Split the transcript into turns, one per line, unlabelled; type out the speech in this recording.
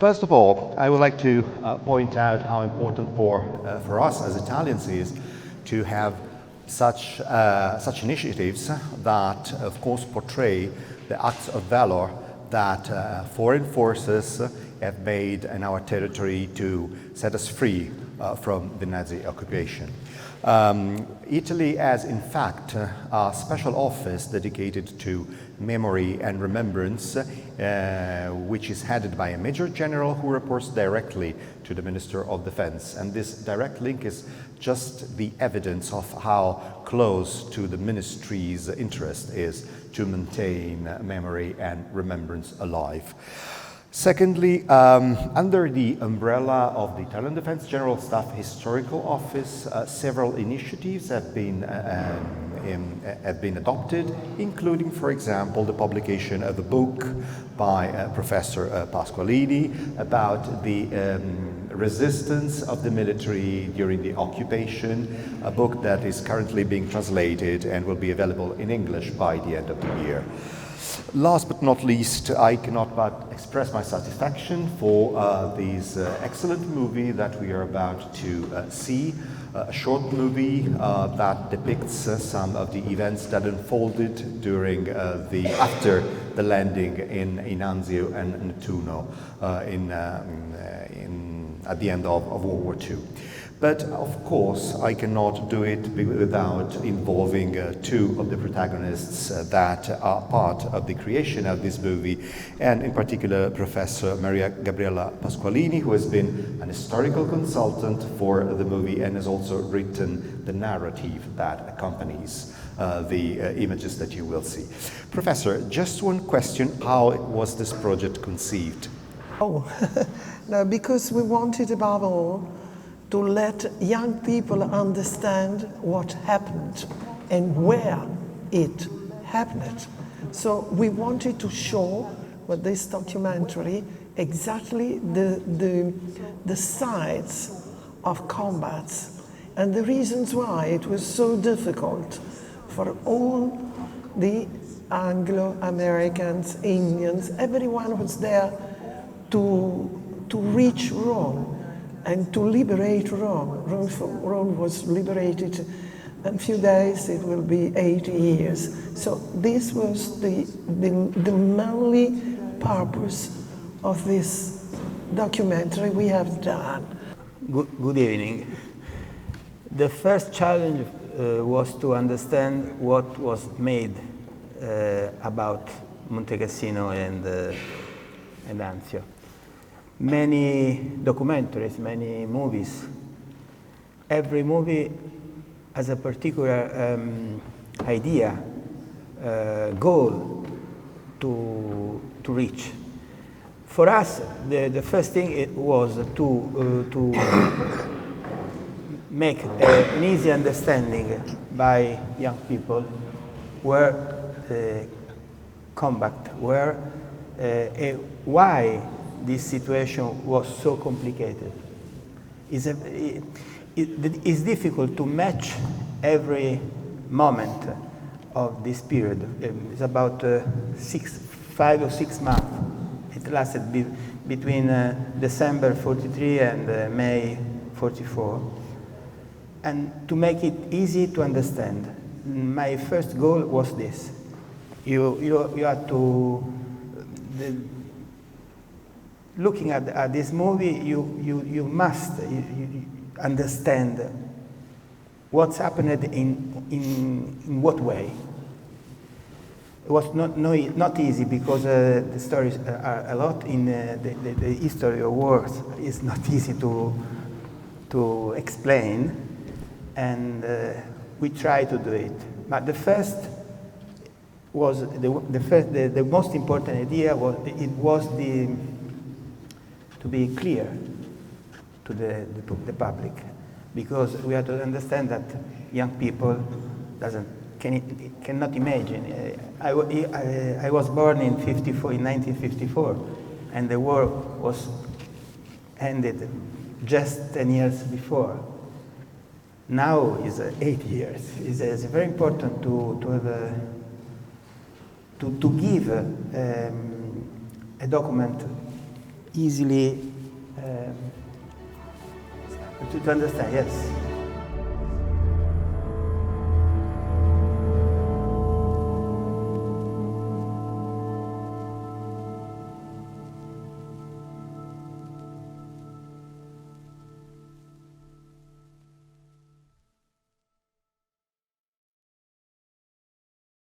First of all, I would like to point out how important for us as Italians is to have such initiatives that, of course, portray the acts of valor that foreign forces have made in our territory to set us free from the Nazi occupation. Italy has, in fact, a special office dedicated to memory and remembrance, which is headed by a Major General who reports directly to the Minister of Defense. And this direct link is just the evidence of how close to the ministry's interest is to maintain memory and remembrance alive. Secondly, under the umbrella of the Italian Defense General Staff Historical Office, several initiatives have been adopted, including, for example, the publication of a book by Professor Pasqualini about the resistance of the military during the occupation, a book that is currently being translated and will be available in English by the end of the year. Last but not least, I cannot but express my satisfaction for this excellent movie that we are about to see, a short movie that depicts some of the events that unfolded during after the landing in Anzio and Nettuno at the end of World War II. But of course, I cannot do it without involving two of the protagonists that are part of the creation of this movie, and in particular Professor Maria Gabriella Pasqualini, who has been an historical consultant for the movie and has also written the narrative that accompanies the images that you will see. Professor, just one question: how was this project conceived?
Oh, no, because we wanted above all to let young people understand what happened and where it happened. So we wanted to show with this documentary exactly the sides of combats and the reasons why it was so difficult for all the Anglo-Americans, Indians, everyone was there to reach Rome and to liberate Rome. Rome was liberated in a few days, it will be 80 years. So this was the mainly purpose of this documentary we have done.
Good evening. The first challenge was to understand what was made about Monte Cassino and Anzio. Many documentaries, many movies. Every movie has a particular idea, goal to reach. For us, the first thing was to make an easy understanding by young people where the combat were, why this situation was so complicated. It's difficult to match every moment of this period. It's about 5 or 6 months. It lasted between December 43 and May 44. And to make it easy to understand, my first goal was this. You have to, looking at this movie, you must understand what's happened in what way. It was not easy because the stories are a lot in the history of wars. It's not easy to explain, and we try to do it. But the first was the most important idea was to be clear to the public, because we have to understand that young people cannot imagine. I was born in 1954, and the war was ended just 10 years before. Now is 8 years. It's very important to give a document easily to understand, yes.